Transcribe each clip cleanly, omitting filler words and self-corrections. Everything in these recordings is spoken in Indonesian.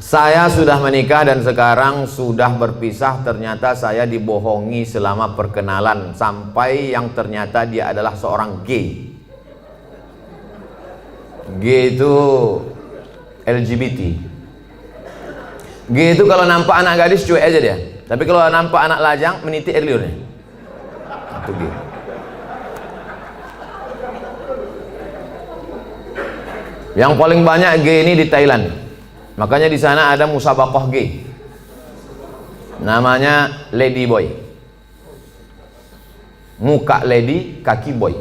Saya sudah menikah dan sekarang sudah berpisah. Ternyata saya dibohongi selama perkenalan, sampai yang ternyata dia adalah seorang gay. Gay itu LGBT. Gay itu kalau nampak anak gadis cuek aja dia, tapi kalau nampak anak lajang meniti air liurnya. Itu gay. Yang paling banyak gay ini di Thailand. Makanya di sana ada musabaqah gay. Namanya Lady Boy. Muka lady, kaki boy.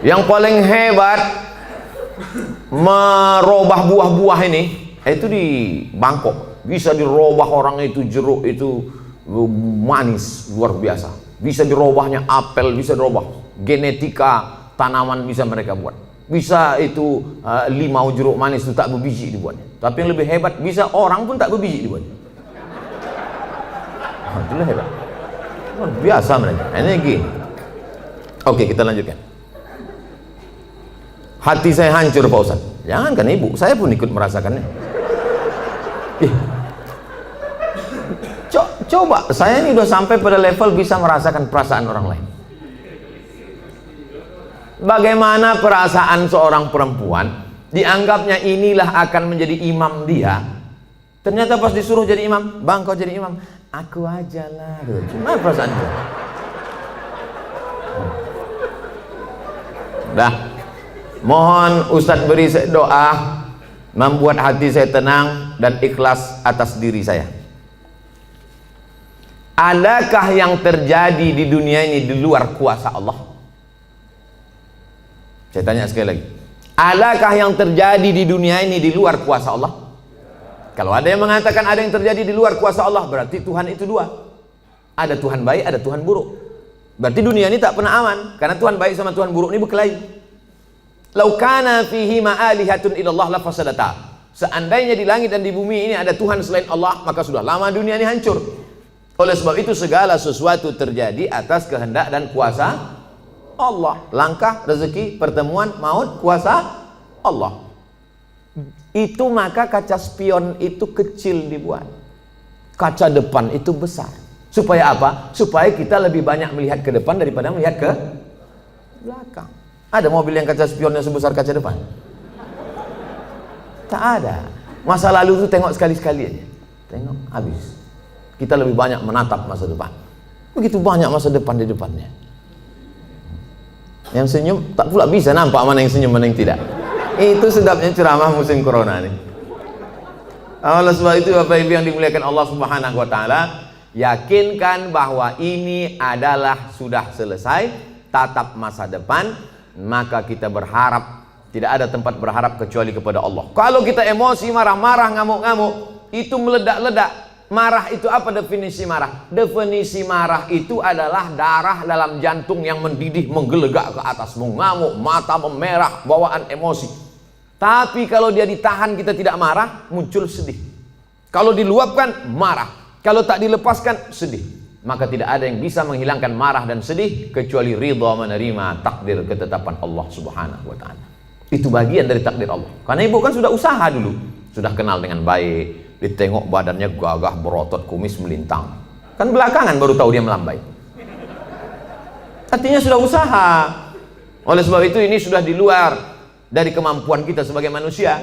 Yang paling hebat merubah buah-buah ini itu di Bangkok. Bisa dirubah orang itu, jeruk itu manis luar biasa. Bisa dirubahnya apel, bisa dirubah. Genetika tanaman bisa mereka buat. Bisa itu limau jeruk manis itu tak berbiji dibuatnya. Tapi yang lebih hebat, bisa orang pun tak berbiji dibuatnya. Itulah hebat. Luar biasa mereka. Ini gini. Oke, kita lanjutkan. Hati saya hancur Pak Ustaz. Jangankan ibu, saya pun ikut merasakannya. Coba, saya ini udah sampai pada level bisa merasakan perasaan orang lain. Bagaimana perasaan seorang perempuan, dianggapnya inilah akan menjadi imam dia. Ternyata pas disuruh jadi imam, bang kau jadi imam, aku aja lah. Gimana perasaan dia? Dah, mohon Ustadz beri doa membuat hati saya tenang dan ikhlas atas diri saya. Adakah yang terjadi di dunia ini di luar kuasa Allah? Saya tanya sekali lagi, adakah yang terjadi di dunia ini di luar kuasa Allah? Kalau ada yang mengatakan ada yang terjadi di luar kuasa Allah, berarti Tuhan itu dua. Ada Tuhan baik, ada Tuhan buruk. Berarti dunia ini tak pernah aman, karena Tuhan baik sama Tuhan buruk ini berkelahi. Lau kana fihi ma'alihatun illallah la fasadata. Seandainya di langit dan di bumi ini ada Tuhan selain Allah, maka sudah lama dunia ini hancur. Oleh sebab itu segala sesuatu terjadi atas kehendak dan kuasa Allah. Langkah, rezeki, pertemuan, maut, kuasa Allah. Itu maka kaca spion itu kecil dibuat, kaca depan itu besar. Supaya apa? Supaya kita lebih banyak melihat ke depan daripada melihat ke belakang. Ada mobil yang kaca spionnya sebesar kaca depan? Tak ada. Masa lalu itu tengok sekali-sekali aja. Tengok, habis. Kita lebih banyak menatap masa depan. Begitu banyak masa depan di depannya. Yang senyum tak pula bisa nampak mana yang senyum mana yang tidak. Itu sedapnya ceramah musim corona nih. Oleh sebab itu Bapak Ibu yang dimuliakan Allah Subhanahu wa taala, yakinkan bahwa ini adalah sudah selesai, tatap masa depan, maka kita berharap, tidak ada tempat berharap kecuali kepada Allah. Kalau kita emosi, marah-marah, ngamuk-ngamuk, itu meledak-ledak. Marah itu apa definisi marah? Definisi marah itu adalah darah dalam jantung yang mendidih, menggelegak ke atas, mengamuk, mata memerah, bawaan emosi. Tapi kalau dia ditahan, kita tidak marah, muncul sedih. Kalau diluapkan, marah. Kalau tak dilepaskan, sedih. Maka tidak ada yang bisa menghilangkan marah dan sedih kecuali ridha menerima takdir ketetapan Allah Subhanahu wa taala. Itu bagian dari takdir Allah. Karena ibu kan sudah usaha dulu, sudah kenal dengan baik. Ditengok badannya gagah, berotot, kumis melintang. Kan belakangan baru tahu dia melambai. Artinya sudah usaha. Oleh sebab itu ini sudah di luar dari kemampuan kita sebagai manusia.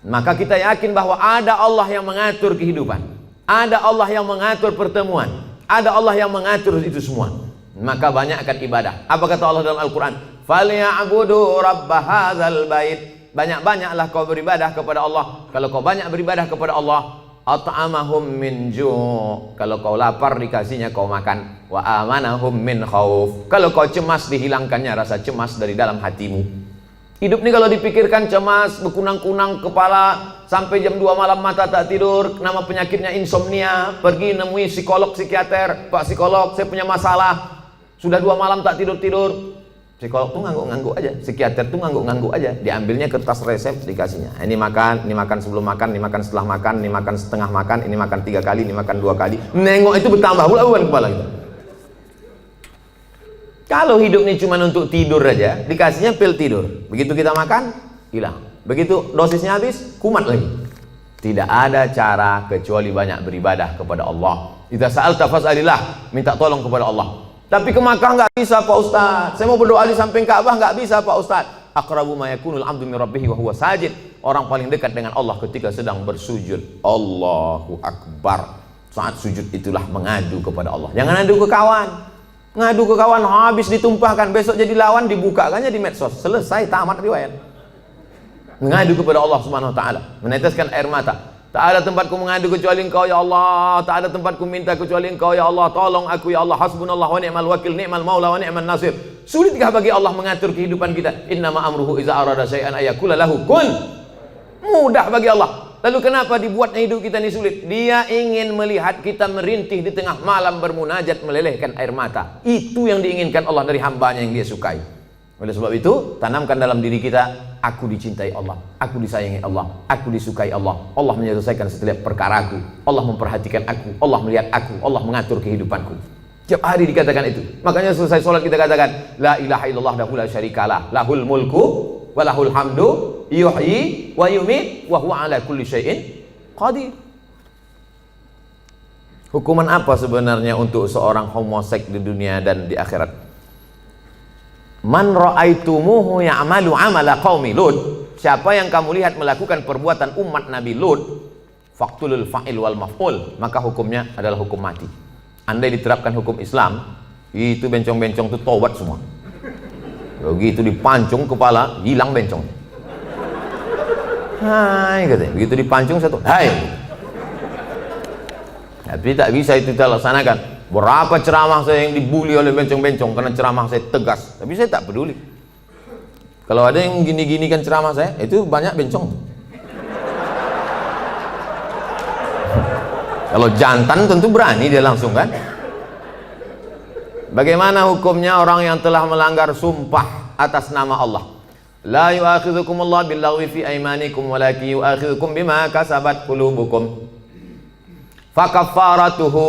Maka kita yakin bahwa ada Allah yang mengatur kehidupan. Ada Allah yang mengatur pertemuan. Ada Allah yang mengatur itu semua. Maka banyakkan ibadah. Apa kata Allah dalam Al-Quran? Falyabudu rabb hadzal bait. Banyak-banyaklah kau beribadah kepada Allah. Kalau kau banyak beribadah kepada Allah, at'amahum min ju'. Kalau kau lapar dikasihnya kau makan. Wa amanahum min khauf. Kalau kau cemas dihilangkannya rasa cemas dari dalam hatimu. Hidup ini kalau dipikirkan cemas, berkunang-kunang kepala, sampai jam 2 malam mata tak tidur, nama penyakitnya insomnia, pergi nemui psikolog, psikiater, Pak psikolog saya punya masalah, sudah 2 malam tak tidur-tidur. Psikolog tuh ngangguk-ngangguk aja, psikiater tuh ngangguk-ngangguk aja, diambilnya kertas resep dikasihnya. Ini makan sebelum makan, ini makan setelah makan, ini makan setengah makan, ini makan 3 kali, ini makan 2 kali. Nengok itu bertambah pula beban kepala kita. Kalau hidup ini cuma untuk tidur aja, dikasihnya pil tidur. Begitu kita makan, hilang. Begitu dosisnya habis, kumat lagi. Tidak ada cara kecuali banyak beribadah kepada Allah. Idza sa'alta fas'alillah, minta tolong kepada Allah. Tapi ke Makkah nggak bisa Pak Ustaz. Saya mau berdoa di samping Ka'bah nggak bisa Pak Ustaz. Aqrabu ma yakunul 'abdu min rabbih wa huwa sajid. Orang paling dekat dengan Allah ketika sedang bersujud. Allahu Akbar. Saat sujud itulah mengadu kepada Allah. Jangan adu ke kawan. Ngadu ke kawan habis ditumpahkan, besok jadi lawan dibukakannya di medsos. Selesai, tamat riwayat. Mengadu kepada Allah Subhanahu wa taala, meneteskan air mata. Tak ada tempatku mengadu kecuali Engkau ya Allah. Tak ada tempatku minta kecuali Engkau ya Allah. Tolong aku ya Allah. Hasbunallah wa ni'mal wakil, ni'mal maula wa ni'man nasir. Sulitkah bagi Allah mengatur kehidupan kita? Innama amruhu iza arada syai'an ayakula lahu kun. Mudah bagi Allah. Lalu kenapa dibuatnya hidup kita ini sulit? Dia ingin melihat kita merintih di tengah malam bermunajat melelehkan air mata. Itu yang diinginkan Allah dari hambanya yang dia sukai. Oleh sebab itu, tanamkan dalam diri kita, aku dicintai Allah, aku disayangi Allah, aku disukai Allah. Allah menyelesaikan setiap perkaraku, Allah memperhatikan aku, Allah melihat aku, Allah mengatur kehidupanku. Tiap hari dikatakan itu. Makanya selesai sholat kita katakan, la ilaha illallah la syarikalah, lahul mulku wa lahul hamdu, yuhyi wa yumiit wa huwa ala kulli syai'in qadir. Hukuman apa sebenarnya untuk seorang homoseks di dunia dan di akhirat? Man ra'aitumuhu ya'malu 'amala qaumi Lut. Siapa yang kamu lihat melakukan perbuatan umat Nabi Lut, faqtulul fa'il wal maf'ul, maka hukumnya adalah hukum mati. Andai diterapkan hukum Islam, itu bencong-bencong itu tobat semua. Begitu dipancung kepala, hilang bencong. Hai katanya, begitu dipancung satu, hai. Tapi tak bisa itu kita laksanakan. Berapa ceramah saya yang dibully oleh bencong-bencong karena ceramah saya tegas, tapi saya tak peduli. Kalau ada yang gini-gini kan ceramah saya, itu banyak bencong. Kalau jantan tentu berani dia langsung kan. Bagaimana hukumnya orang yang telah melanggar sumpah atas nama Allah? La yu'akhidhukumullahu billaghwi fi aymanikum walakin yu'akhidhukum bima kasabat qulubukum. Fakaffaratuhu,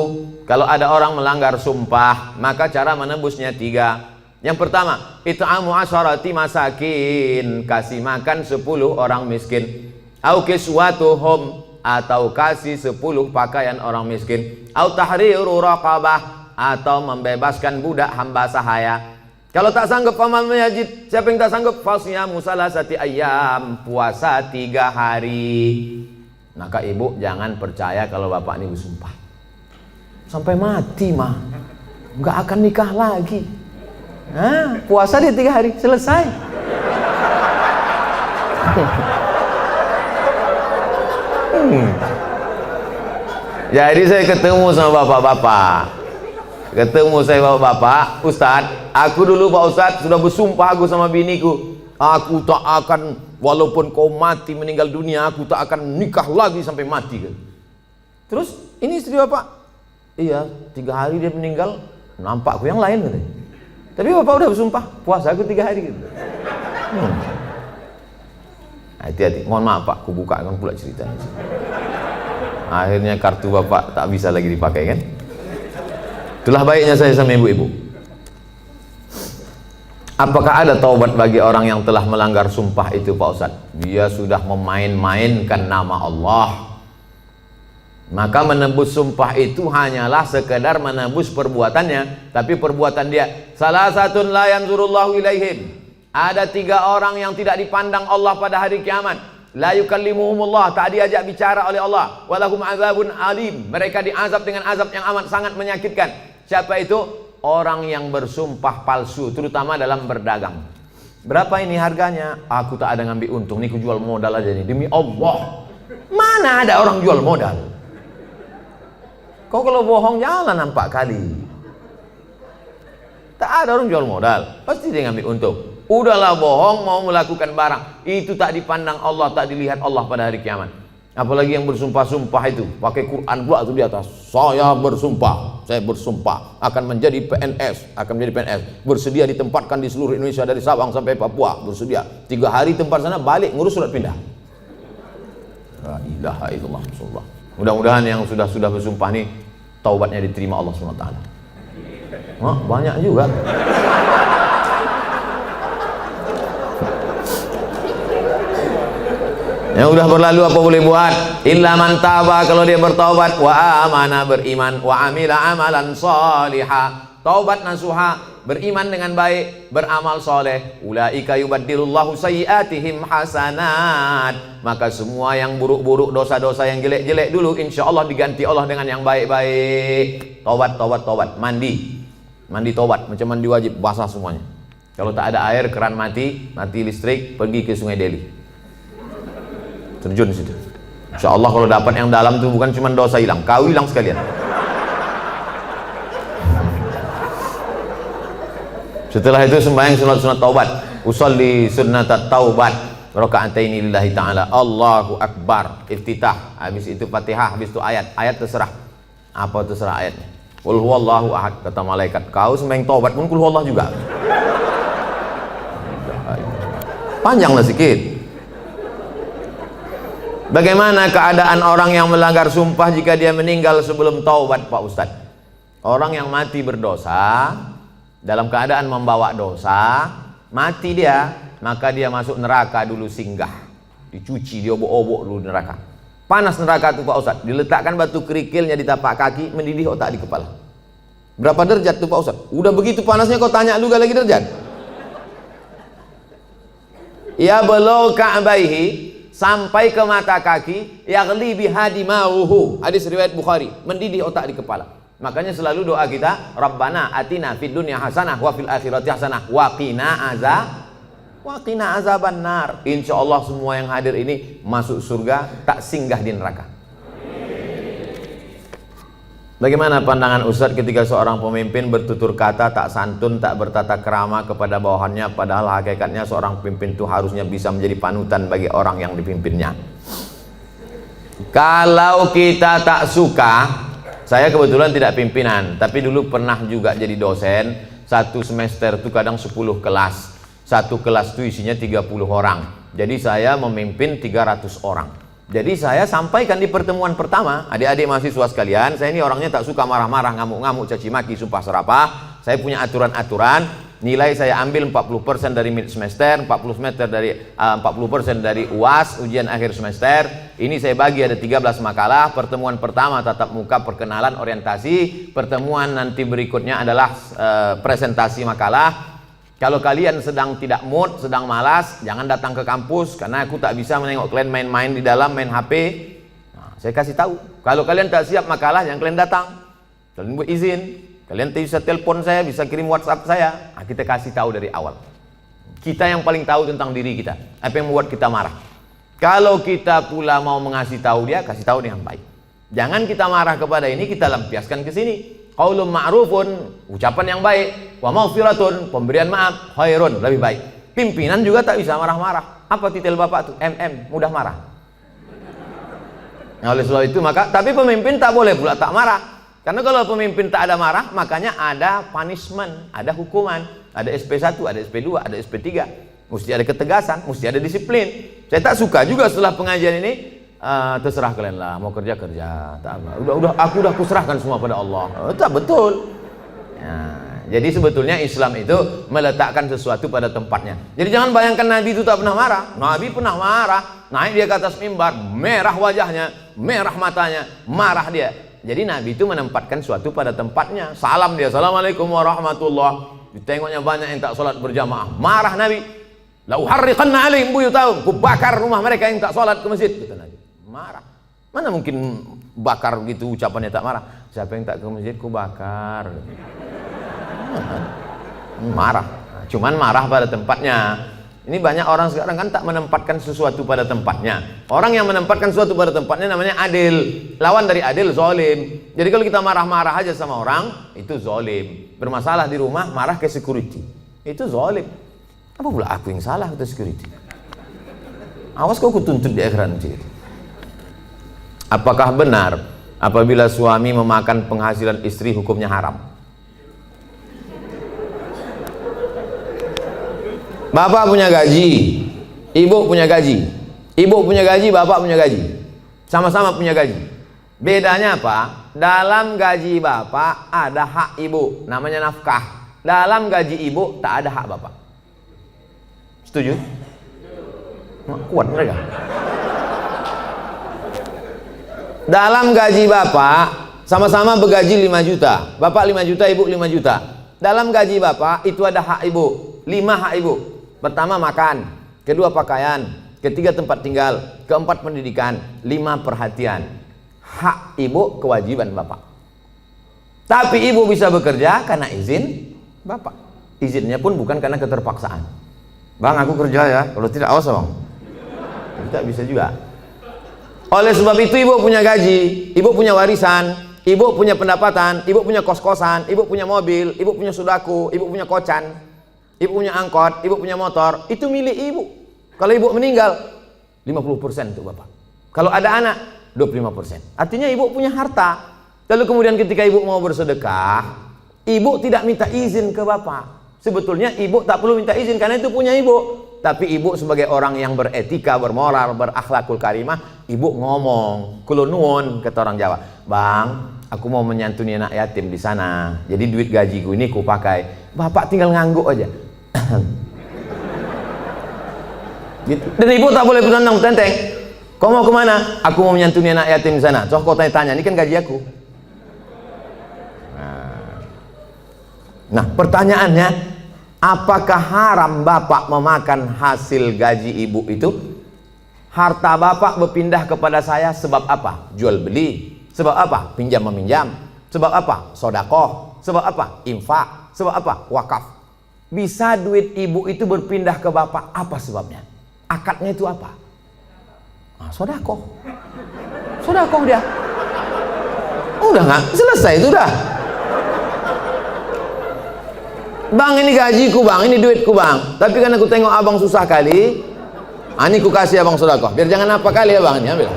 kalau ada orang melanggar sumpah, maka cara menebusnya 3. Yang pertama, it'amu asyarati masakin, kasih makan 10 orang miskin. Au kiswatuhum, atau kasih 10 pakaian orang miskin. Au tahriru raqabah, atau membebaskan budak hamba sahaya. Kalau tak sanggup paman majid, siapa yang tak sanggup? Fasyamu salasati ayyam, puasa 3 hari. Maka ibu jangan percaya kalau bapak ini bersumpah sampai mati mah nggak akan nikah lagi. Nah, puasa dia 3 hari selesai. Jadi saya ketemu sama bapak-bapak, bapak-bapak, Ustadz, aku dulu Pak Ustadz sudah bersumpah aku sama biniku, aku tak akan, walaupun kau mati meninggal dunia, aku tak akan nikah lagi sampai mati. Terus ini istri bapak, iya 3 hari dia meninggal, nampakku yang lain katanya. Tapi bapak udah bersumpah, puasa aku 3 hari gitu. Hati-hati, mohon maaf Pak, aku bukakan pula ceritanya. Akhirnya kartu bapak tak bisa lagi dipakai kan. Itulah baiknya saya sama ibu-ibu. Apakah ada taubat bagi orang yang telah melanggar sumpah itu Pak Ustadz? Dia sudah memain-mainkan nama Allah. Maka menebus sumpah itu hanyalah sekedar menebus perbuatannya, tapi perbuatan dia. Salah satu la yanzurullahu ilaihim. Ada 3 orang yang tidak dipandang Allah pada hari kiamat. La yukallimuhumullah, tak diajak bicara oleh Allah. Walahum azabun alim. Mereka diazab dengan azab yang amat sangat menyakitkan. Siapa itu? Orang yang bersumpah palsu, terutama dalam berdagang. Berapa ini harganya? Aku tak ada ngambil untung, ini aku jual modal aja nih, demi Allah. Mana ada orang jual modal? Kau kalau bohong jangan nampak kali. Tak ada orang jual modal, pasti dia ngambil untung. Udahlah bohong, mau melakukan barang, itu tak dipandang Allah, tak dilihat Allah pada hari kiamat. Apalagi yang bersumpah-sumpah itu pakai Quran pula tuh di atas. Saya bersumpah akan menjadi PNS, bersedia ditempatkan di seluruh Indonesia dari Sabang sampai Papua, bersedia 3 hari tempat sana, balik ngurus surat pindah. La ilaha illallah. Mudah-mudahan yang sudah bersumpah nih taubatnya diterima Allah SWT. Banyak juga. Yang udah berlalu apa boleh buat? Illa man taba, kalau dia bertaubat, wa amana, beriman, wa amila amalan salihah, taubat nasuha, beriman dengan baik, beramal soleh. Ulaika yubaddilullahu sayyiatihim hasanat. Maka semua yang buruk-buruk, dosa-dosa yang jelek-jelek dulu, insya Allah diganti Allah dengan yang baik-baik. Taubat. Mandi taubat, macam mandi wajib, basah semuanya. Kalau tak ada air, keran mati listrik, pergi ke Sungai Deli, terjun situ. Insya Allah kalau dapat yang dalam tuh bukan cuma dosa hilang, kau hilang sekalian. Setelah itu sembahyang sunat taubat, usolli sunnat taubat, raka'ataini lillahi ta'ala, Allahu Akbar, iftitah, habis itu Fatihah, habis itu ayat terserah, apa terserah ayatnya. Qul huwallahu ahad, kata malaikat, kau sembahyang taubat pun qul huwallah juga. Panjanglah sedikit. Bagaimana keadaan orang yang melanggar sumpah jika dia meninggal sebelum taubat, Pak Ustadz? Orang yang mati berdosa, dalam keadaan membawa dosa, mati dia, maka dia masuk neraka dulu singgah, dicuci, diobok-obok dulu neraka. Panas neraka itu Pak Ustadz, diletakkan batu kerikilnya di tapak kaki, mendidih otak di kepala. Berapa derajat tuh Pak Ustadz? Udah begitu panasnya kau tanya lu gak lagi derajat? Ya belau ka'baihi, sampai ke mata kaki, yaghli bihadi mauhu, hadis riwayat Bukhari, mendidih otak di kepala. Makanya selalu doa kita, Rabbana atina fid dunya hasanah wa fil akhirati hasanah wa qina azabannar. Insyaallah semua yang hadir ini masuk surga, tak singgah di neraka. Bagaimana pandangan Ustadz ketika seorang pemimpin bertutur kata tak santun, tak bertata krama kepada bawahannya, padahal hakikatnya seorang pemimpin itu harusnya bisa menjadi panutan bagi orang yang dipimpinnya. Kalau kita tak suka, saya kebetulan tidak pimpinan, tapi dulu pernah juga jadi dosen. Satu semester itu kadang 10 kelas, satu kelas itu isinya 30 orang, jadi saya memimpin 300 orang. Jadi saya sampaikan di pertemuan pertama, adik-adik mahasiswa sekalian, saya ini orangnya tak suka marah-marah, ngamuk-ngamuk, caci maki, sumpah serapah. Saya punya aturan-aturan, nilai saya ambil 40% dari mid semester, 40% dari UAS, ujian akhir semester. Ini saya bagi ada 13 makalah. Pertemuan pertama tatap muka, perkenalan, orientasi. Pertemuan nanti berikutnya adalah presentasi makalah. Kalau kalian sedang tidak mood, sedang malas, jangan datang ke kampus, karena aku tak bisa menengok kalian main-main di dalam, main HP. Nah, saya kasih tahu, kalau kalian tak siap makalah, jangan kalian datang. Kalian buat izin, kalian bisa telepon saya, bisa kirim WhatsApp saya. Nah, kita kasih tahu dari awal. Kita yang paling tahu tentang diri kita, apa yang membuat kita marah. Kalau kita pula mau mengasih tahu dia, kasih tahu dengan baik. Jangan kita marah kepada ini, kita lampiaskan ke sini. Qaulun ma'rufun, ucapan yang baik, wa maghfiratun, pemberian maaf, khairun, lebih baik. Pimpinan juga tak bisa marah-marah. Apa titel Bapak tuh? Mudah marah. Nah, oleh sebab itu maka, tapi pemimpin tak boleh pula tak marah. Karena kalau pemimpin tak ada marah, makanya ada punishment, ada hukuman, ada SP1, ada SP2, ada SP3. Mesti ada ketegasan, mesti ada disiplin. Saya tak suka juga setelah pengajian ini, terserah kalian lah, mau kerja tak apa. Aku udah kuserahkan semua pada Allah. Tak betul. Ya, jadi sebetulnya Islam itu meletakkan sesuatu pada tempatnya. Jadi jangan bayangkan Nabi itu tak pernah marah. Nabi pernah marah, naik dia ke atas mimbar, merah wajahnya, merah matanya, marah dia. Jadi Nabi itu menempatkan sesuatu pada tempatnya. Salam dia, assalamualaikum warahmatullah. Ditengoknya banyak yang tak sholat berjamaah, marah Nabi. La uharriqanna alaihim buyutahum, ku bakar rumah mereka yang tak sholat ke masjid, kata Nabi. Marah. Mana mungkin bakar gitu ucapannya tak marah. Siapa yang tak ke masjid ku bakar. Marah. Cuman marah pada tempatnya. Ini banyak orang sekarang kan tak menempatkan sesuatu pada tempatnya. Orang yang menempatkan sesuatu pada tempatnya namanya adil. Lawan dari adil zalim. Jadi kalau kita marah-marah aja sama orang, itu zalim. Bermasalah di rumah, marah ke security, itu zalim. Apa pula aku yang salah kata security? Awas kau kutuntut di akhirat nanti. Apakah benar apabila suami memakan penghasilan istri hukumnya haram? Bapak punya gaji, ibu punya gaji. Ibu punya gaji, bapak punya gaji. Sama-sama punya gaji. Bedanya apa? Dalam gaji bapak ada hak ibu, namanya nafkah. Dalam gaji ibu tak ada hak bapak. Setuju? Kuat mereka. Dalam gaji bapak, sama-sama bergaji 5 juta. Bapak 5 juta, ibu 5 juta. Dalam gaji bapak itu ada hak ibu, 5 hak ibu. Pertama makan, kedua pakaian, ketiga tempat tinggal, keempat pendidikan, 5 perhatian. Hak ibu, kewajiban bapak. Tapi ibu bisa bekerja karena izin bapak. Izinnya pun bukan karena keterpaksaan. Bang, aku kerja ya, kalau tidak awas bang. Tidak bisa juga. Oleh sebab itu ibu punya gaji, ibu punya warisan, ibu punya pendapatan, ibu punya kos-kosan, ibu punya mobil, ibu punya sudaku, ibu punya kocan, ibu punya angkot, ibu punya motor. Itu milik ibu. Kalau ibu meninggal, 50% untuk bapak. Kalau ada anak, 25%. Artinya ibu punya harta. Lalu kemudian ketika ibu mau bersedekah, ibu tidak minta izin ke bapak. Sebetulnya ibu tak perlu minta izin karena itu punya ibu. Tapi ibu sebagai orang yang beretika, bermoral, berakhlakul karimah, ibu ngomong, kulo nuwun, kata orang Jawa, bang, aku mau menyantuni anak yatim di sana. Jadi duit gajiku ini ku pakai. Bapak tinggal ngangguk aja. Gitu. Dan ibu tak boleh bertentang tenteng. Kau mau kemana? Aku mau menyantuni anak yatim di sana. Coba kau tanya, ini kan gaji aku. Nah, pertanyaannya, apakah haram bapak memakan hasil gaji ibu itu? Harta bapak berpindah kepada saya sebab apa? Jual beli. Sebab apa? Pinjam meminjam. Sebab apa? Sodakoh. Sebab apa? Infak. Sebab apa? Wakaf. Bisa duit ibu itu berpindah ke bapak, apa sebabnya? Akadnya itu apa? Nah, sodakoh. Sodakoh dia. Udah nggak? Selesai itu dah. Bang, ini gajiku bang, ini duitku bang. Tapi kan aku tengok abang susah kali, ini ku kasih abang sedekah. Biar jangan apa kali ya bang, ini ambil.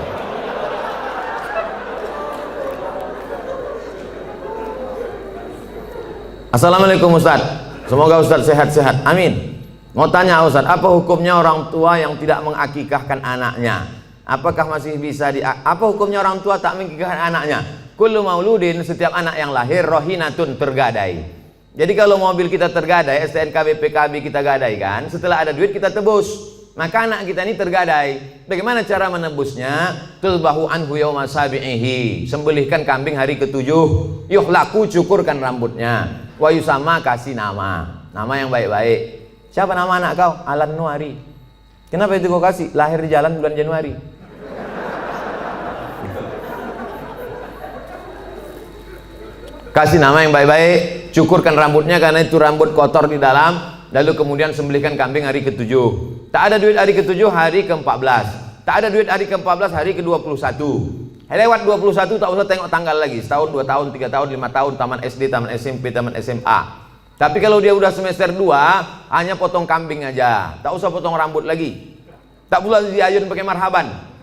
Assalamualaikum Ustaz. Semoga Ustaz sehat-sehat. Amin. Mau tanya Ustaz, apa hukumnya orang tua yang tidak mengakikahkan anaknya? Apakah masih bisa apa hukumnya orang tua tak mengakikahkan anaknya? Kullu mauludin, setiap anak yang lahir rohinatun, tergadai. Jadi kalau mobil kita tergadai, STNK BPKB kita gadaikan, setelah ada duit kita tebus. Maka anak kita ini tergadai. Bagaimana cara menebusnya? Tulbahu anhu yauma sabi'ihi. Sembelihkan kambing hari ke-7. Yuhlaku, cukurkan rambutnya. Wa yusama, kasih nama. Nama yang baik-baik. Siapa nama anak kau? Alan Nuari. Kenapa itu kau kasih? Lahir di jalan bulan Januari. Kasih nama yang baik-baik, cukurkan rambutnya karena itu rambut kotor di dalam, lalu kemudian sembelihkan kambing hari ke-7. Tak ada duit hari ke-7, hari ke-14. Tak ada duit hari ke-14, hari ke-21. Lewat 21 tak usah tengok tanggal lagi. Setahun, 2 tahun, 3 tahun, 5 tahun, taman SD, taman SMP, taman SMA. Tapi kalau dia udah semester 2, hanya potong kambing aja. Tak usah potong rambut lagi. Tak pula diayun pakai marhaban.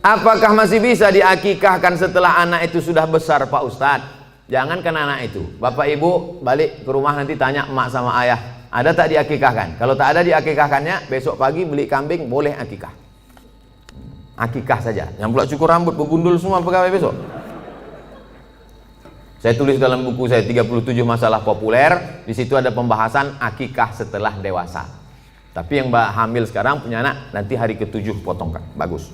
Apakah masih bisa diakikahkan setelah anak itu sudah besar Pak Ustadz? Jangankan anak itu, bapak ibu balik ke rumah nanti tanya emak sama ayah, ada tak diakikahkan? Kalau tak ada diakikahkannya, besok pagi beli kambing, boleh akikah. Akikah saja, yang pula cukur rambut, begundul semua pegawai besok. Saya tulis dalam buku saya 37 masalah populer, di situ ada pembahasan akikah setelah dewasa. Tapi yang hamil sekarang punya anak, nanti hari ke-7 potongkan, bagus.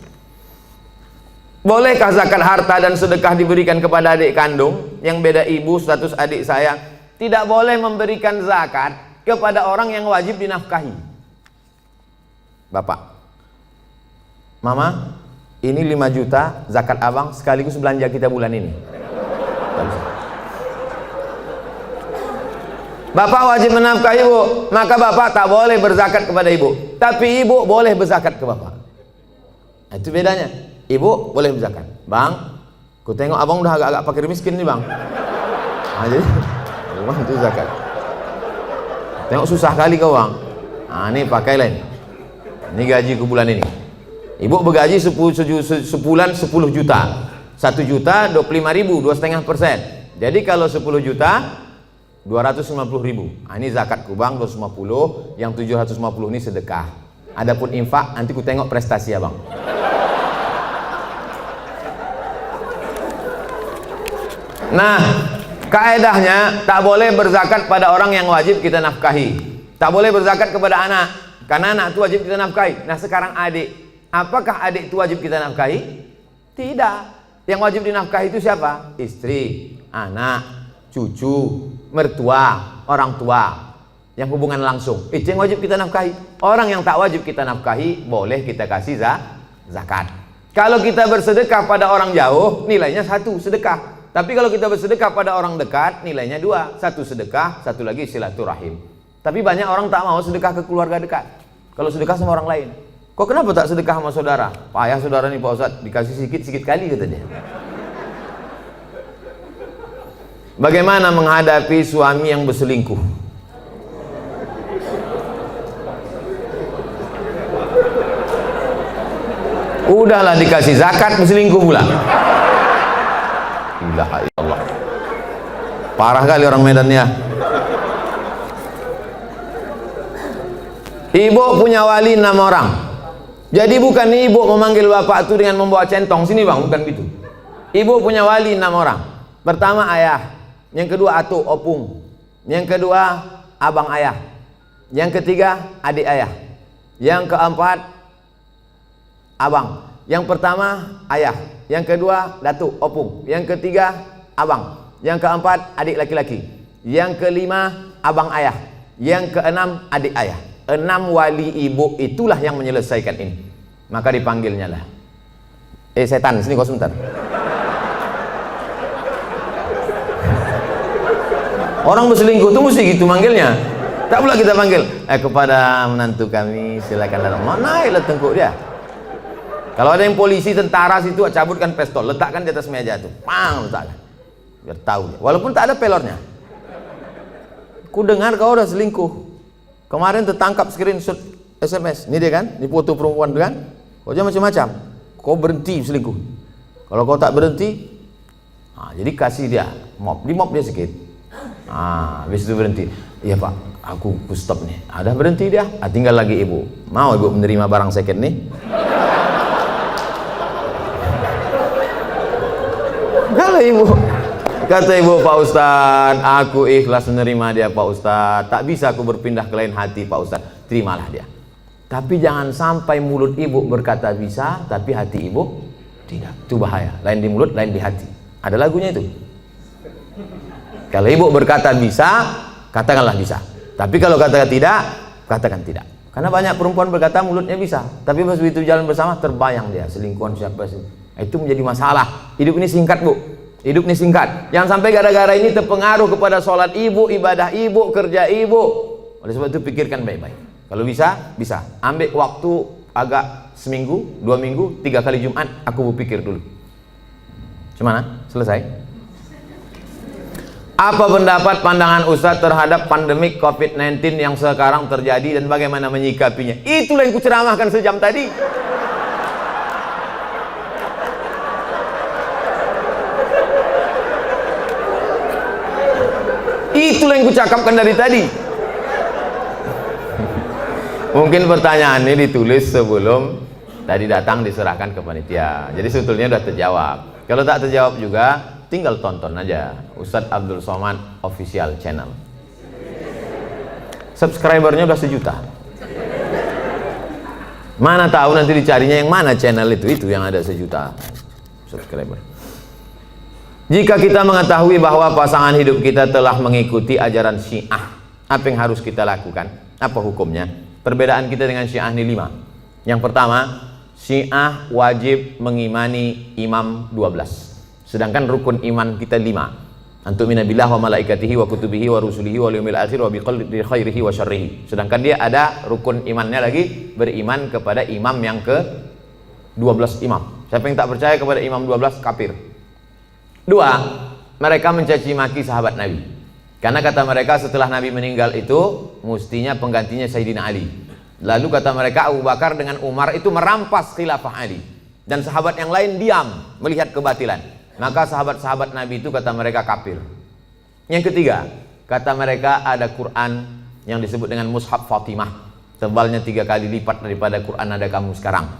Bolehkah zakat harta dan sedekah diberikan kepada adik kandung yang beda ibu status adik saya? Tidak boleh memberikan zakat kepada orang yang wajib dinafkahi. Bapak, Mama, ini 5 juta zakat abang sekaligus belanja kita bulan ini. Bapak wajib menafkahi ibu, maka bapak tak boleh berzakat kepada ibu. Tapi ibu boleh berzakat ke bapak. Itu bedanya. Ibu boleh berzakat. Bang, ku tengok abang udah agak-agak fakir miskin nih bang. Nah, jadi bang itu zakat. Tengok susah kali kau bang. Nah ini pakai lain. Ini gaji ku bulan ini. Ibu bergaji sebulan 10 juta. 1 juta 25.000, 2,5%. Jadi kalau 10 juta 250.000. Nah, ini zakat ku bang 250, yang 750 ini sedekah. Adapun infak nanti ku tengok prestasi ya bang. Nah, kaedahnya tak boleh berzakat pada orang yang wajib kita nafkahi. Tak boleh berzakat kepada anak. karena anak itu wajib kita nafkahi. Nah sekarang adik, apakah adik itu wajib kita nafkahi? Tidak. Yang wajib dinafkahi itu siapa? Istri, anak, cucu, mertua, orang tua, yang hubungan langsung. Itu yang wajib kita nafkahi. Orang yang tak wajib kita nafkahi boleh kita kasih zakat. Kalau kita bersedekah pada orang jauh, nilainya 1 sedekah. Tapi kalau kita bersedekah pada orang dekat, nilainya 2. 1 sedekah, 1 lagi silaturahim. Tapi banyak orang tak mau sedekah ke keluarga dekat. Kalau sedekah sama orang lain. Kok kenapa tak sedekah sama saudara? Payah saudara nih Pak Ustadz, dikasih sikit-sikit kali kata dia. Bagaimana menghadapi suami yang berselingkuh? Udahlah dikasih zakat, berselingkuh pula. Ilaha illallah. Parah kali orang Medan ya. Ibu punya wali 6 orang. Jadi bukan ibu memanggil bapak itu dengan membawa centong, sini bang, bukan gitu. Ibu punya wali 6 orang. Pertama ayah, yang kedua atuk opung, yang kedua abang ayah, yang ketiga adik ayah, yang keempat abang. Yang pertama ayah, yang kedua datuk opung, yang ketiga abang, yang keempat adik laki-laki, yang kelima abang ayah, yang keenam adik ayah. 6 wali ibu itulah yang menyelesaikan ini. Maka dipanggilnya lah, setan sini kau sebentar. Orang berselingkuh itu mesti gitu manggilnya. Tak pula kita panggil kepada menantu kami silakan datang. Naiklah tengkuk dia. Kalau ada yang polisi, tentara situ, cabutkan pistol, letakkan di atas meja itu, pang, letakkan, biar tahu dia. Walaupun tak ada pelornya. Ku dengar kau udah selingkuh. Kemarin tertangkap screenshot SMS. Ini dia kan, ini foto perempuan tu kan. Kau jangan macam-macam. Kau berhenti selingkuh. Kalau kau tak berhenti, jadi kasih dia mop, di mop dia sikit. Habis itu berhenti. Iya pak, aku stop nih. Ada berhenti dia. Tinggal lagi ibu. Mau ibu menerima barang second nih? Kalau ibu kata ibu, Pak Ustadz, aku ikhlas menerima dia Pak Ustadz, tak bisa aku berpindah ke lain hati Pak Ustadz, terimalah dia. Tapi jangan sampai mulut ibu berkata bisa, tapi hati ibu tidak. Itu bahaya. Lain di mulut, lain di hati. Ada lagunya itu. Kalau ibu berkata bisa, katakanlah bisa. Tapi kalau katakan tidak, katakan tidak. Karena banyak perempuan berkata mulutnya bisa, tapi pas begitu jalan bersama terbayang dia selingkuhan siapa sih. Itu menjadi masalah. Hidup ini singkat bu. Hidup ini singkat. Jangan sampai gara-gara ini terpengaruh kepada sholat ibu, ibadah ibu, kerja ibu. Oleh sebab itu pikirkan baik-baik. Kalau bisa, bisa. Ambil waktu agak seminggu, 2 minggu, 3 kali Jumat. Aku berpikir dulu. Gimana? Selesai. Apa pendapat pandangan Ustadz terhadap pandemik COVID-19 yang sekarang terjadi dan bagaimana menyikapinya? Itulah yang kuceramahkan sejam tadi. Itulah yang kucakapkan dari tadi. Mungkin pertanyaan ini ditulis sebelum tadi datang diserahkan ke panitia. Jadi sebetulnya sudah terjawab. Kalau tak terjawab juga, tinggal tonton aja Ustadz Abdul Somad Official Channel. Subscribernya udah 1 juta. Mana tahu nanti dicarinya yang mana channel itu yang ada 1 juta subscriber. Jika kita mengetahui bahwa pasangan hidup kita telah mengikuti ajaran Syiah, apa yang harus kita lakukan? Apa hukumnya? Perbedaan kita dengan Syiah ini 5. Yang pertama, Syiah wajib mengimani imam 12. Sedangkan rukun iman kita 5. Antumina billah wa malaikatihi wa kutubihi wa rusulihi wa yaumil akhir wa biqadri khairihi wa syarrihi. Sedangkan dia ada rukun imannya lagi, beriman kepada imam yang ke 12 imam. Siapa yang tak percaya kepada imam 12 kafir. 2, mereka mencaci maki sahabat Nabi. Karena kata mereka setelah Nabi meninggal itu mestinya penggantinya Sayyidina Ali. Lalu kata mereka Abu Bakar dengan Umar itu merampas khilafah Ali. Dan sahabat yang lain diam melihat kebatilan. Maka sahabat-sahabat Nabi itu kata mereka kafir. Yang ketiga, kata mereka ada Quran yang disebut dengan Mushaf Fatimah. Tebalnya 3 kali lipat daripada Quran ada kamu sekarang.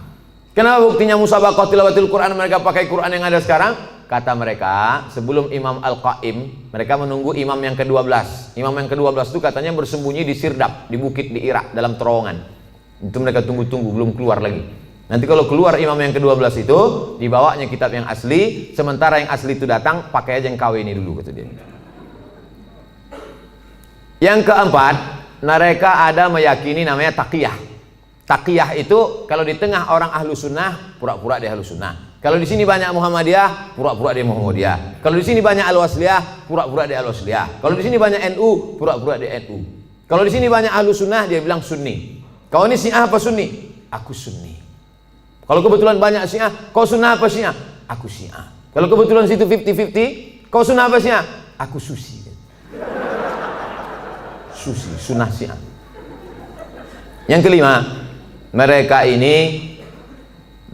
Kenapa buktinya musabaqah tilawatil Quran mereka pakai Quran yang ada sekarang? Kata mereka, sebelum Imam Al-Qaim, mereka menunggu imam yang ke-12. Imam yang ke-12 itu katanya bersembunyi di Sirdab, di bukit di Irak, dalam terowongan. Itu mereka tunggu-tunggu, belum keluar lagi. Nanti kalau keluar imam yang ke-12 itu, dibawanya kitab yang asli, sementara yang asli itu datang, pakai aja yang KW ini dulu, kata dia. Yang keempat, mereka ada meyakini namanya taqiyah. Taqiyah itu kalau di tengah orang ahlu sunnah, pura-pura dia ahlu sunnah. Kalau di sini banyak Muhammadiyah, pura-pura dia Muhammadiyah. Kalau di sini banyak Al-Wasliyah, pura-pura dia Al-Wasliyah. Kalau di sini banyak NU, pura-pura dia NU. Kalau di sini banyak ahlu sunnah, dia bilang Sunni. Kau ini Syiah apa Sunni? Aku Sunni. Kalau kebetulan banyak Syiah, kau sunnah apa Syiah? Aku Syiah. Kalau kebetulan situ 50-50, kau sunnah apa Syiah? Aku Susi. Susi, sunnah Syiah. Yang kelima, mereka ini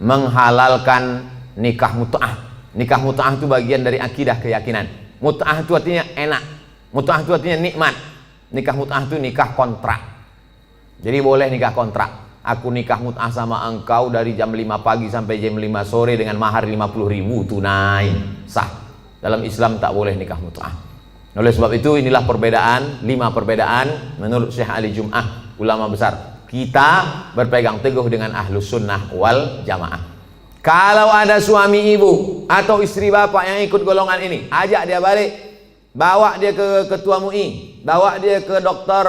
menghalalkan nikah mut'ah. Nikah mut'ah itu bagian dari akidah keyakinan. Mut'ah itu artinya enak. Mut'ah itu artinya nikmat. Nikah mut'ah itu nikah kontrak. Jadi boleh nikah kontrak. Aku nikah mut'ah sama engkau dari jam 5 pagi sampai jam 5 sore dengan mahar 50.000 tunai, sah. Dalam Islam tak boleh nikah mut'ah. Oleh sebab itu inilah perbedaan, 5 perbedaan menurut Syekh Ali Jum'ah, ulama besar. Kita berpegang teguh dengan ahlus sunnah wal jamaah. Kalau ada suami ibu atau istri bapak yang ikut golongan ini, ajak dia balik, bawa dia ke ketua MUI, bawa dia ke dokter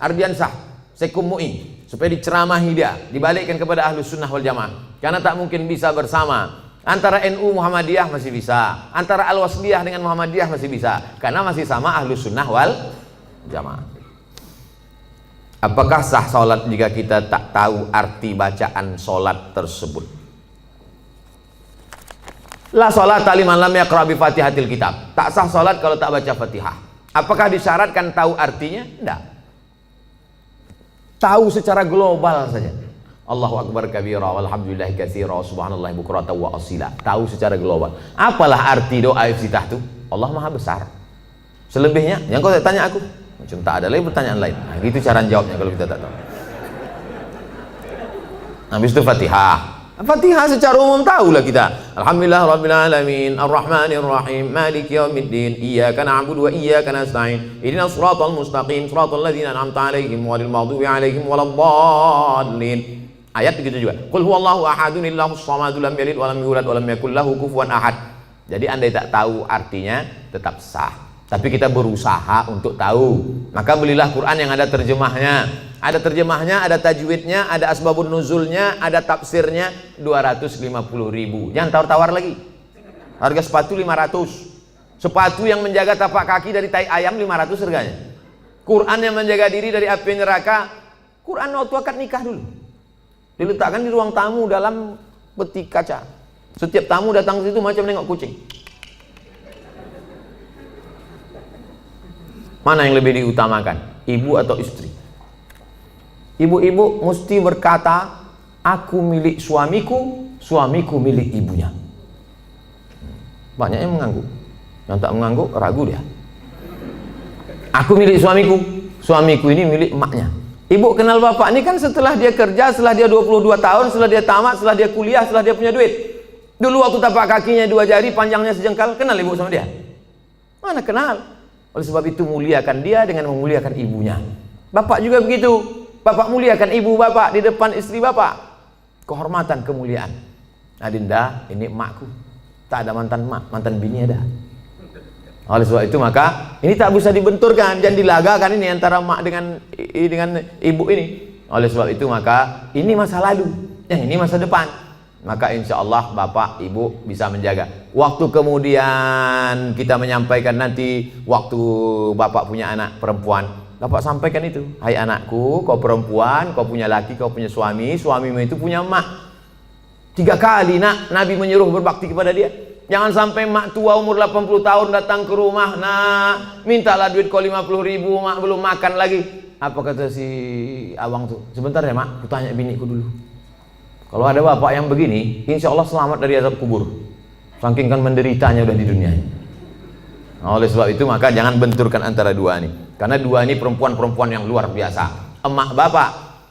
Ardiansah Sekum MUI, supaya diceramahi dia, dibalikkan kepada ahlus sunnah wal jamaah. Karena tak mungkin bisa bersama. Antara NU Muhammadiyah masih bisa, antara Al-Wasliyah dengan Muhammadiyah masih bisa, karena masih sama ahlus sunnah wal jamaah. Apakah sah sholat jika kita tak tahu arti bacaan sholat tersebut? La sholat liman lam yaqra bi fatihatil kitab. Tak sah sholat kalau tak baca Fatihah. Apakah disyaratkan tahu artinya? Tidak. Tahu secara global saja. Allahu akbar kabira walhamdulillahi katsira subhanallahi bukratan wa asila. Tahu secara global. Apalah arti doa iftitah itu? Allah Maha besar. Selebihnya yang kau tanya aku, macam tak ada lagi pertanyaan lain. Nah, gitu cara jawabnya kalau kita tak tahu. Habis itu Fatihah. Fatihah secara umum tahulah kita. Alhamdulillah rabbil alamin, arrahmanir rahim, maliki yaumiddin, iyyaka na'budu wa iyyaka nasta'in, ihdinas siratal mustaqim, siratal ladzina an'amta 'alaihim ghairil maghdubi 'alaihim waladdallin. Ayat begitu juga. Qul huwallahu ahadun illahus samad lam yalid wa lam yulad wa lam yakul lahu kufuwan ahad. Jadi andai tak tahu artinya tetap sah. Tapi kita berusaha untuk tahu. Maka belilah Quran yang ada terjemahnya. Ada terjemahnya, ada tajwidnya, ada asbabun nuzulnya, ada tafsirnya. 250.000. Jangan tawar-tawar lagi. Harga sepatu 500. Sepatu yang menjaga tapak kaki dari tai ayam 500 harganya. Quran yang menjaga diri dari api neraka. Quran waktu akad nikah dulu. Diletakkan di ruang tamu dalam peti kaca. Setiap tamu datang ke situ macam nengok kucing. Mana yang lebih diutamakan? Ibu atau istri? Ibu-ibu mesti berkata, aku milik suamiku, suamiku milik ibunya. Banyak yang mengangguk. Yang tak mengangguk, ragu dia. Aku milik suamiku, suamiku ini milik emaknya. Ibu kenal bapak ini kan setelah dia kerja, setelah dia 22 tahun, setelah dia tamat, setelah dia kuliah, setelah dia punya duit. Dulu waktu tapak kakinya 2 jari, panjangnya sejengkal, kenal ibu sama dia? Mana kenal? Oleh sebab itu muliakan dia dengan memuliakan ibunya. Bapak juga begitu. Bapak muliakan ibu bapak di depan istri bapak. Kehormatan, kemuliaan. Adinda, ini emakku. Tak ada mantan emak, mantan bini ada. Oleh sebab itu maka ini tak bisa dibenturkan, jangan dilagakan ini antara emak dengan ibu ini. Oleh sebab itu maka ini masa lalu, yang ini masa depan. Maka insya Allah bapak ibu bisa menjaga. Waktu kemudian kita menyampaikan nanti waktu bapak punya anak perempuan, bapak sampaikan itu, hai anakku, kau perempuan, kau punya laki, kau punya suami, suamimu itu punya emak. 3 kali nak Nabi menyuruh berbakti kepada dia. Jangan sampai mak tua umur 80 tahun datang ke rumah, nak mintalah duit kau 50.000, mak belum makan lagi. Apa kata si abang tuh? Sebentar ya mak, aku tanya biniku dulu. Kalau ada bapak yang begini, insya Allah selamat dari azab kubur. Saking kan menderitanya udah di dunia. Nah, oleh sebab itu maka jangan benturkan antara dua ini. Karena dua ini perempuan-perempuan yang luar biasa. Emak bapak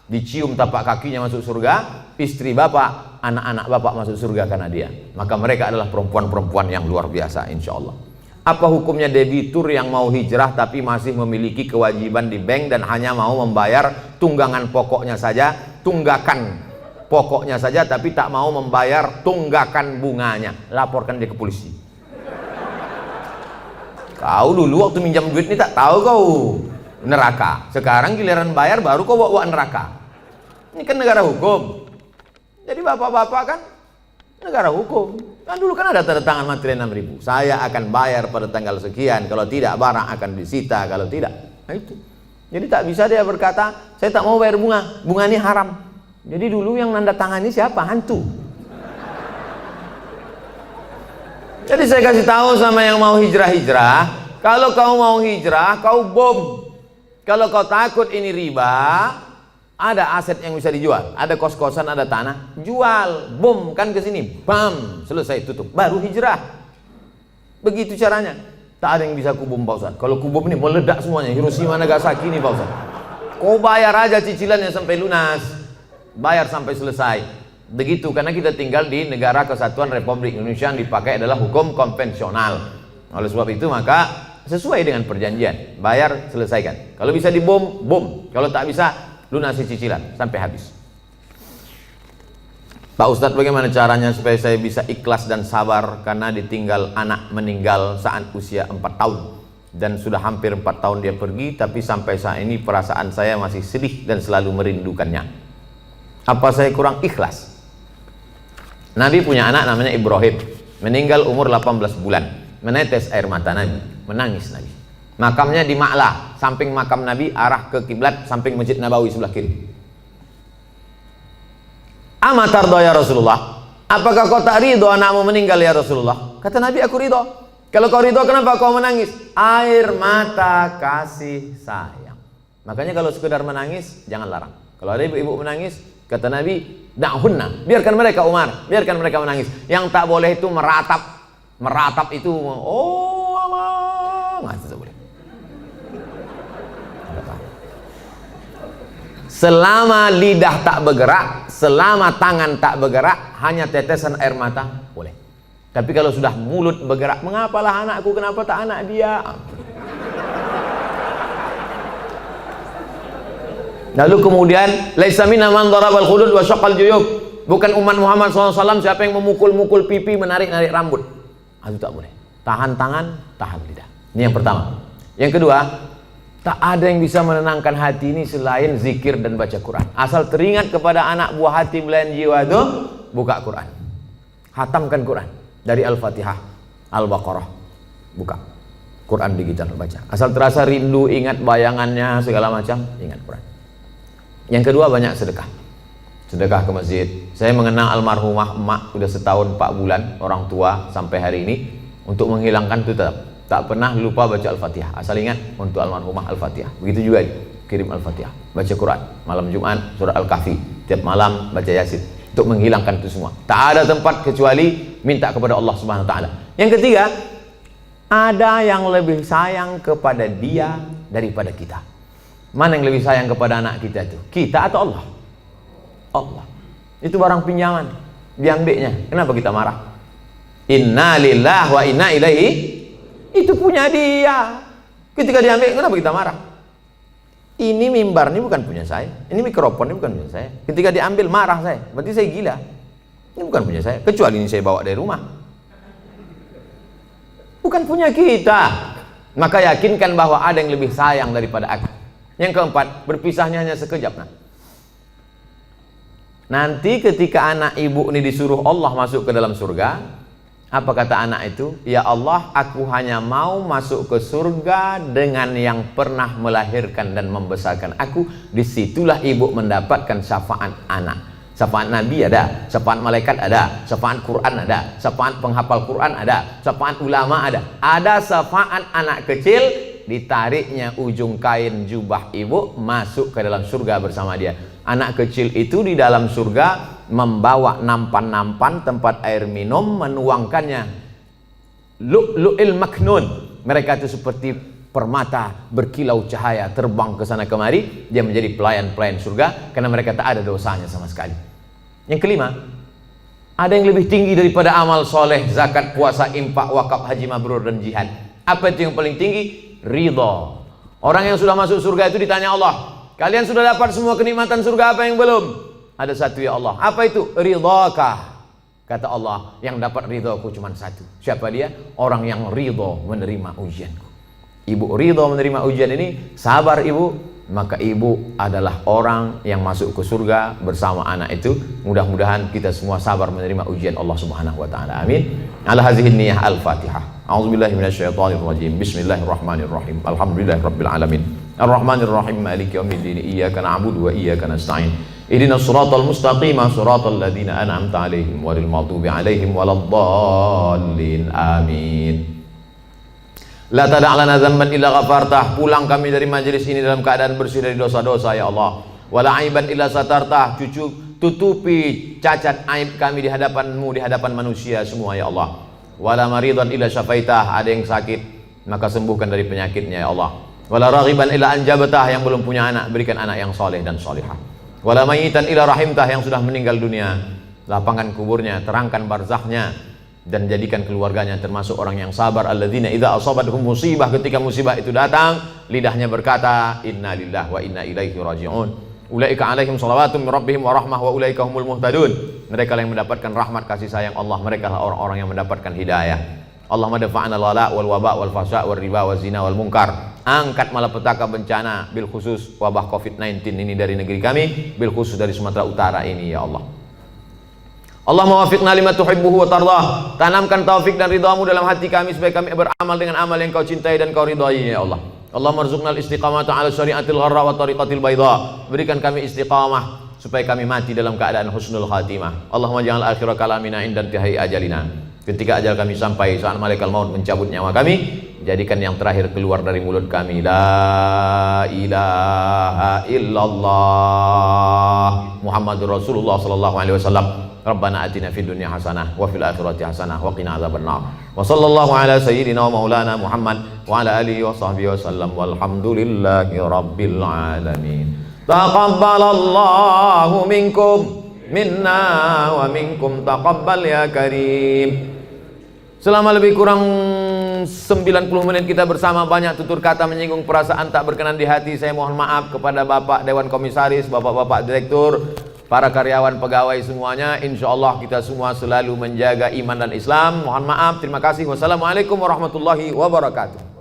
dicium tapak kakinya masuk surga, istri bapak, anak-anak bapak masuk surga karena dia. Maka mereka adalah perempuan-perempuan yang luar biasa insya Allah. Apa hukumnya debitur yang mau hijrah tapi masih memiliki kewajiban di bank dan hanya mau membayar tunggakan pokoknya saja, tapi tak mau membayar tunggakan bunganya? Laporkan dia ke polisi. Kau dulu waktu minjam duit ini tak tahu kau neraka. Sekarang giliran bayar baru kau bawa neraka. Ini kan negara hukum. Jadi bapak-bapak kan negara hukum. Kan dulu kan ada tanda tangan materi 6.000. Saya akan bayar pada tanggal sekian. Kalau tidak barang akan disita. Kalau tidak, nah itu. Jadi tak bisa dia berkata, saya tak mau bayar bunga. Bunga ini haram. Jadi dulu yang nanda tangani siapa? Hantu. Jadi saya kasih tahu sama yang mau hijrah-hijrah, kalau kau mau hijrah, kau bom. Kalau kau takut ini riba, ada aset yang bisa dijual, ada kos-kosan, ada tanah, jual, bom kan ke sini, bam, selesai tutup, baru hijrah. Begitu caranya. Tak ada yang bisa kubom Pak Ustaz. Kalau kubom ini meledak semuanya, Hiroshima Nagasaki ini Pak Ustaz. Kau bayar aja cicilannya sampai lunas, bayar sampai selesai. Begitu, karena kita tinggal di negara kesatuan Republik Indonesia yang dipakai adalah hukum konvensional. Oleh sebab itu maka sesuai dengan perjanjian, bayar selesaikan. Kalau bisa dibom, bom. Kalau tak bisa, lunasi cicilan sampai habis. Pak Ustadz, bagaimana caranya supaya saya bisa ikhlas dan sabar karena ditinggal anak meninggal saat usia 4 tahun dan sudah hampir 4 tahun dia pergi, tapi sampai saat ini perasaan saya masih sedih dan selalu merindukannya. Apa saya kurang ikhlas? Nabi punya anak namanya Ibrahim, meninggal umur 18 bulan, menetes air mata Nabi, menangis Nabi. Makamnya di Ma'lah, samping makam Nabi, arah ke kiblat, samping Masjid Nabawi sebelah kiri. Amatardo ya Rasulullah, apakah kau tak ridho anakmu meninggal ya Rasulullah? Kata Nabi, aku ridho. Kalau kau ridho, kenapa kau menangis? Air mata kasih sayang. Makanya kalau sekedar menangis, jangan larang. Kalau ada ibu-ibu menangis, kata Nabi, da'hunna, biarkan mereka Umar, biarkan mereka menangis. Yang tak boleh itu meratap itu, oh Allah, nggak boleh. Selama lidah tak bergerak, selama tangan tak bergerak, hanya tetesan air mata boleh. Tapi kalau sudah mulut bergerak, mengapalah anakku, kenapa tak anak dia? Lalu kemudian, laisa minna man darabal khudud wa syaqqal juyub. Bukan umat Muhammad SAW siapa yang memukul-mukul pipi, menarik-narik rambut. Itu tak boleh. Tahan tangan, tahan lidah. Ini yang pertama. Yang kedua, tak ada yang bisa menenangkan hati ini selain zikir dan baca Quran. Asal teringat kepada anak buah hati belayan jiwa itu, buka Quran. Hatamkan Quran dari Al-Fatihah, Al-Baqarah. Buka Quran digital, baca. Asal terasa rindu, ingat bayangannya segala macam, ingat Quran. Yang kedua, banyak sedekah. Sedekah ke masjid. Saya mengenang almarhumah emak udah setahun 4 bulan, orang tua sampai hari ini, untuk menghilangkan itu tetap tak pernah lupa baca Al-Fatihah. Asal ingat untuk almarhumah Al-Fatihah. Begitu juga kirim Al-Fatihah, baca Quran, malam Jumat surah Al-Kahfi, tiap malam baca Yasin, untuk menghilangkan itu semua. Tak ada tempat kecuali minta kepada Allah Subhanahu wa taala. Yang ketiga, ada yang lebih sayang kepada dia daripada kita. Mana yang lebih sayang kepada anak kita itu? Kita atau Allah? Allah. Itu barang pinjaman, diambilnya. Kenapa kita marah? Inna lillahi wa inna ilaihi, itu punya dia. Ketika diambil, kenapa kita marah? Ini mimbar ini bukan punya saya, ini mikrofon ini bukan punya saya. Ketika diambil marah saya, berarti saya gila. Ini bukan punya saya, kecuali ini saya bawa dari rumah. Bukan punya kita. Maka yakinkan bahwa ada yang lebih sayang daripada aku. Yang keempat, berpisahnya hanya sekejap. Nanti ketika anak ibu ini disuruh Allah masuk ke dalam surga, apa kata anak itu? Ya Allah, aku hanya mau masuk ke surga dengan yang pernah melahirkan dan membesarkan aku. Disitulah ibu mendapatkan syafaat anak. Syafaat Nabi ada, syafaat malaikat ada, syafaat Quran ada, syafaat penghafal Quran ada, syafaat ulama ada. Ada syafaat anak kecil, ditariknya ujung kain jubah ibu masuk ke dalam surga bersama dia. Anak kecil itu di dalam surga membawa nampan-nampan tempat air minum, menuangkannya lu'lu'il maknun. Mereka itu seperti permata berkilau cahaya, terbang ke sana kemari. Dia menjadi pelayan-pelayan surga karena mereka tak ada dosanya sama sekali. Yang kelima, ada yang lebih tinggi daripada amal soleh, zakat, puasa, infak, wakaf, haji mabrur dan jihad. Apa itu yang paling tinggi? Ridha. Orang yang sudah masuk surga itu ditanya Allah, kalian sudah dapat semua kenikmatan surga, apa yang belum? Ada satu ya Allah. Apa itu? Ridhakah? Kata Allah, yang dapat ridhaku cuma satu. Siapa dia? Orang yang ridha menerima ujianku. Ibu ridha menerima ujian ini, sabar ibu, maka ibu adalah orang yang masuk ke surga bersama anak itu. Mudah-mudahan kita semua sabar menerima ujian Allah Subhanahu wa taala. Amin. Ala hadhihi niyyah al-Fatihah. A'udzubillahi minasyaitonir rajim. Bismillahirrahmanirrahim. Alhamdulillahirabbil alamin. Arrahmanirrahim. Maliki yaumiddin. Iyyaka na'budu wa iyyaka nasta'in. Ihdinas siratal mustaqim, siratal ladzina an'amta 'alaihim ghairil maghdubi 'alaihim waladdallin. Amin. La tada' lana dzamban illa ghafartah. Pulang kami dari majelis ini dalam keadaan bersih dari dosa-dosa ya Allah. Wala aiban illa satartah. Tutupi cacat aib kami di hadapan-Mu, di hadapan manusia semua ya Allah. Wala maridan illa syafaitah. Ada yang sakit, maka sembuhkan dari penyakitnya ya Allah. Wala raghiban illa anjabatah. Yang belum punya anak, berikan anak yang soleh dan solihah. Wala mayitan ila rahimtah. Yang sudah meninggal dunia, lapangkan kuburnya, terangkan barzakhnya, dan jadikan keluarganya termasuk orang yang sabar. Alladzina idza asabatuhum musibah. Ketika musibah itu datang, lidahnya berkata inna lillahi wa inna ilaihi raji'un. Ulaika alaihim salawatun min rabbihim wa rahmah wa ulaika humul muhtadun. Mereka yang mendapatkan rahmat kasih sayang Allah, mereka lah orang-orang yang mendapatkan hidayah. Allahumma dafa'na al-wala wal waba wal fasya wal riba wal zina wal munkar. Angkat malapetaka bencana bil khusus wabah Covid-19 ini dari negeri kami, bil khusus dari Sumatera Utara ini ya Allah. Allahumma wafiqna lima tuhibbuhu wa tardah. Tanamkan taufik dan ridhamu dalam hati kami supaya kami beramal dengan amal yang Kau cintai dan Kau ridhai ya Allah. Allahumma rzuqna al-istiqamata ala syari'atil gharra wa tariqatil bayda. Berikan kami istiqamah supaya kami mati dalam keadaan husnul khatimah. Allahumma ja'al akhira kalamina inda intihai ajalina. Ketika ajal kami sampai, saat malaikat maut mencabut nyawa kami, jadikan yang terakhir keluar dari mulut kami la ilaha illallah Muhammadur Rasulullah sallallahu alaihi wasallam. Rabbana atina fid dunya hasanah wa fil akhirati hasanah wa qina adzabannar. Wa sallallahu ala sayyidina wa maulana Muhammad wa ala alihi wa sahbihi wasallam walhamdulillahi rabbil alamin. Taqabbalallahu minkum minna wa minkum taqabbal ya karim. Selama lebih kurang 90 menit kita bersama, banyak tutur kata menyinggung perasaan tak berkenan di hati. Saya mohon maaf kepada Bapak Dewan Komisaris, Bapak-bapak Direktur, para karyawan, pegawai semuanya. Insya Allah kita semua selalu menjaga iman dan Islam. Mohon maaf, terima kasih. Wassalamualaikum warahmatullahi wabarakatuh.